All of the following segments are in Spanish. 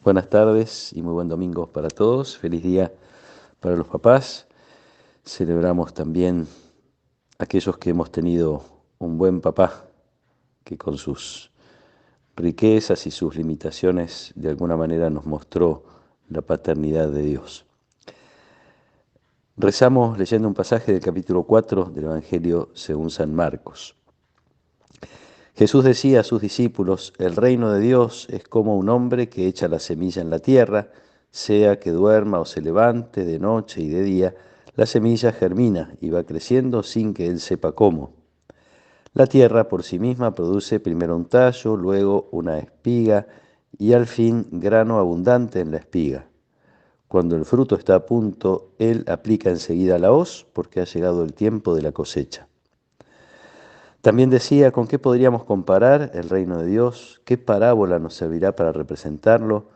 Buenas tardes y muy buen domingo para todos. Feliz día para los papás. Celebramos también aquellos que hemos tenido un buen papá que con sus riquezas y sus limitaciones de alguna manera nos mostró la paternidad de Dios. Rezamos leyendo un pasaje del capítulo 4 del Evangelio según San Marcos. Jesús decía a sus discípulos: el reino de Dios es como un hombre que echa la semilla en la tierra, sea que duerma o se levante, de noche y de día, la semilla germina y va creciendo sin que él sepa cómo. La tierra por sí misma produce primero un tallo, luego una espiga y al fin grano abundante en la espiga. Cuando el fruto está a punto, él aplica enseguida la hoz porque ha llegado el tiempo de la cosecha. También decía: ¿con qué podríamos comparar el reino de Dios? ¿Qué parábola nos servirá para representarlo?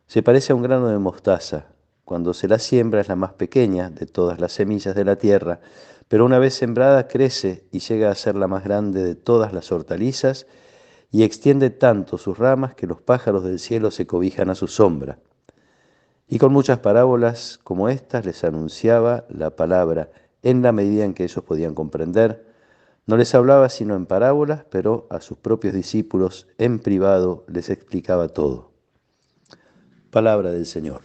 Se parece a un grano de mostaza. Cuando se la siembra es la más pequeña de todas las semillas de la tierra, pero una vez sembrada crece y llega a ser la más grande de todas las hortalizas y extiende tanto sus ramas que los pájaros del cielo se cobijan a su sombra. Y con muchas parábolas como estas les anunciaba la palabra en la medida en que ellos podían comprender. No les hablaba sino en parábolas, pero a sus propios discípulos en privado les explicaba todo. Palabra del Señor.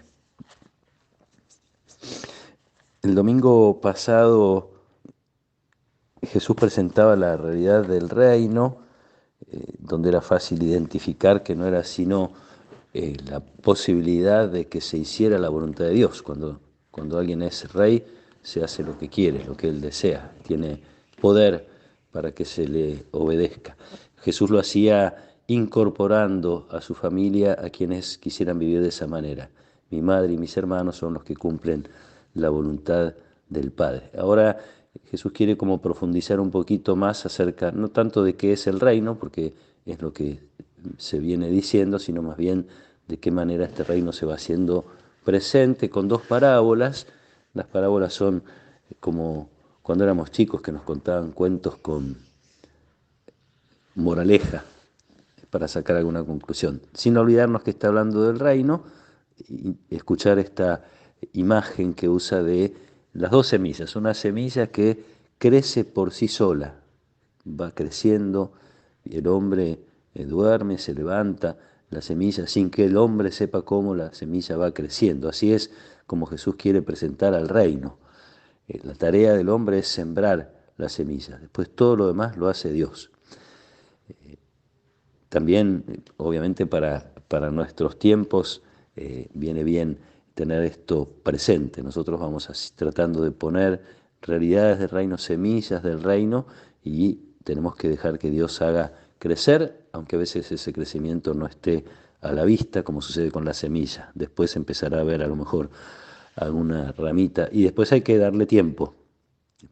El domingo pasado Jesús presentaba la realidad del reino, donde era fácil identificar que no era sino la posibilidad de que se hiciera la voluntad de Dios. Cuando alguien es rey, se hace lo que quiere, lo que él desea, tiene poder para que se le obedezca. Jesús lo hacía incorporando a su familia a quienes quisieran vivir de esa manera. Mi madre y mis hermanos son los que cumplen la voluntad del Padre. Ahora Jesús quiere como profundizar un poquito más acerca, no tanto de qué es el reino, porque es lo que se viene diciendo, sino más bien de qué manera este reino se va haciendo presente con dos parábolas. Las parábolas son como cuando éramos chicos que nos contaban cuentos con moraleja para sacar alguna conclusión. Sin olvidarnos que está hablando del reino y escuchar esta imagen que usa de las dos semillas. Una semilla que crece por sí sola, va creciendo y el hombre duerme, se levanta, la semilla, sin que el hombre sepa cómo la semilla va creciendo. Así es como Jesús quiere presentar al reino. La tarea del hombre es sembrar la semilla, después todo lo demás lo hace Dios. También, obviamente, para nuestros tiempos viene bien tener esto presente. Nosotros vamos tratando de poner realidades del reino, semillas del reino, y tenemos que dejar que Dios haga crecer, aunque a veces ese crecimiento no esté a la vista, como sucede con la semilla. Después empezará a ver a lo mejor alguna ramita, y después hay que darle tiempo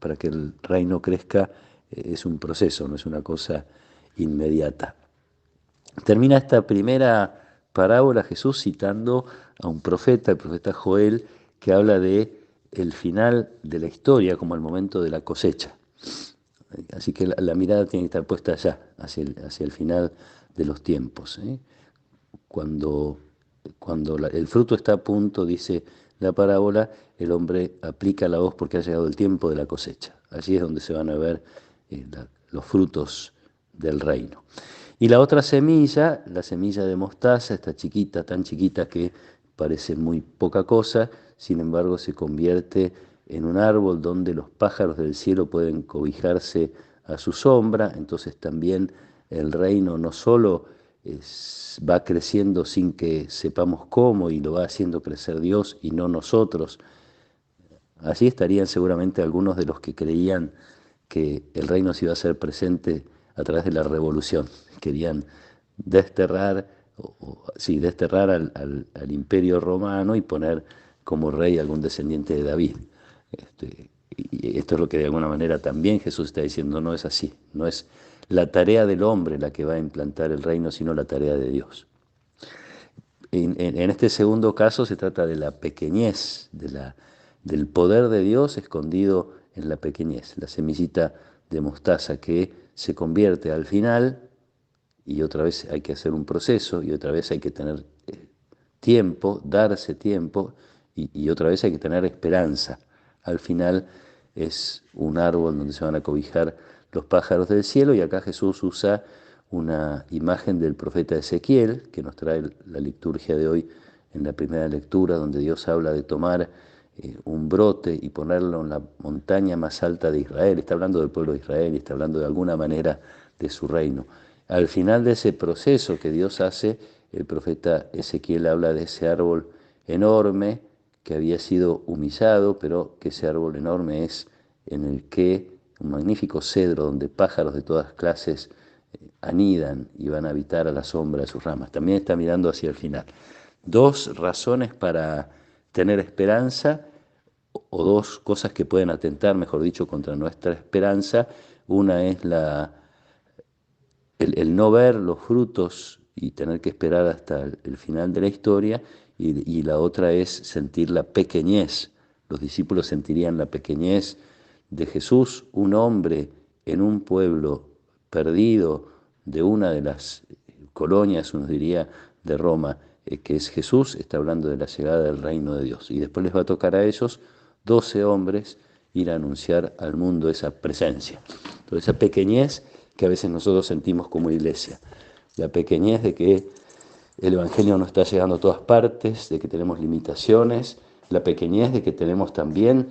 para que el reino crezca. Es un proceso, no es una cosa inmediata. Termina esta primera parábola Jesús citando a un profeta, el profeta Joel, que habla de el final de la historia como el momento de la cosecha. Así que la mirada tiene que estar puesta allá, hacia el final de los tiempos. Cuando el fruto está a punto, dice la parábola, el hombre aplica la hoz porque ha llegado el tiempo de la cosecha. Allí es donde se van a ver los frutos del reino. Y la otra semilla, la semilla de mostaza, está chiquita, tan chiquita que parece muy poca cosa, sin embargo se convierte en un árbol donde los pájaros del cielo pueden cobijarse a su sombra. Entonces también el reino no solo va creciendo sin que sepamos cómo, y lo va haciendo crecer Dios y no nosotros. Allí estarían seguramente algunos de los que creían que el reino se iba a hacer presente a través de la revolución. Querían desterrar, desterrar al imperio romano y poner como rey algún descendiente de David. Y esto es lo que de alguna manera también Jesús está diciendo: no es así, no es la tarea del hombre la que va a implantar el reino, sino la tarea de Dios. En este segundo caso se trata de la pequeñez, del poder de Dios escondido en la pequeñez, la semillita de mostaza que se convierte al final, y otra vez hay que hacer un proceso, y otra vez hay que tener tiempo, darse tiempo, y otra vez hay que tener esperanza. Al final es un árbol donde se van a cobijar los pájaros del cielo, y acá Jesús usa una imagen del profeta Ezequiel, que nos trae la liturgia de hoy en la primera lectura, donde Dios habla de tomar un brote y ponerlo en la montaña más alta de Israel. Está hablando del pueblo de Israel y está hablando de alguna manera de su reino. Al final de ese proceso que Dios hace, el profeta Ezequiel habla de ese árbol enorme que había sido humillado, pero que ese árbol enorme es en el que un magnífico cedro donde pájaros de todas clases anidan y van a habitar a la sombra de sus ramas. También está mirando hacia el final. Dos razones para tener esperanza, o dos cosas que pueden atentar, mejor dicho, contra nuestra esperanza. Una es el no ver los frutos y tener que esperar hasta el final de la historia, y la otra es sentir la pequeñez. Los discípulos sentirían la pequeñez de Jesús, un hombre en un pueblo perdido de una de las colonias, uno diría, de Roma, que es Jesús. Está hablando de la llegada del reino de Dios. Y después les va a tocar a ellos, 12 hombres, ir a anunciar al mundo esa presencia. Entonces, esa pequeñez que a veces nosotros sentimos como iglesia, la pequeñez de que el Evangelio no está llegando a todas partes, de que tenemos limitaciones, la pequeñez de que tenemos también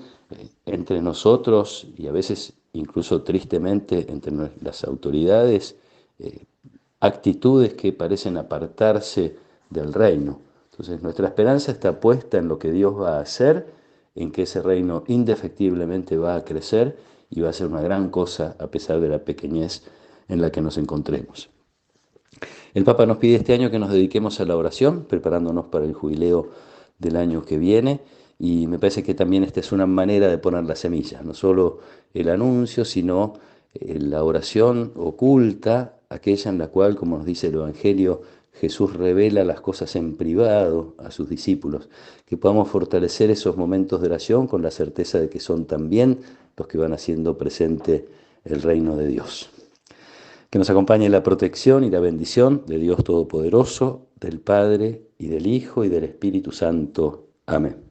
entre nosotros, y a veces incluso tristemente entre las autoridades, actitudes que parecen apartarse del reino. Entonces nuestra esperanza está puesta en lo que Dios va a hacer, en que ese reino indefectiblemente va a crecer y va a ser una gran cosa a pesar de la pequeñez en la que nos encontremos. El Papa nos pide este año que nos dediquemos a la oración, preparándonos para el jubileo del año que viene, y me parece que también esta es una manera de poner la semilla, no solo el anuncio, sino la oración oculta, aquella en la cual, como nos dice el Evangelio, Jesús revela las cosas en privado a sus discípulos, que podamos fortalecer esos momentos de oración con la certeza de que son también los que van haciendo presente el reino de Dios. Que nos acompañe la protección y la bendición de Dios Todopoderoso, del Padre y del Hijo y del Espíritu Santo. Amén.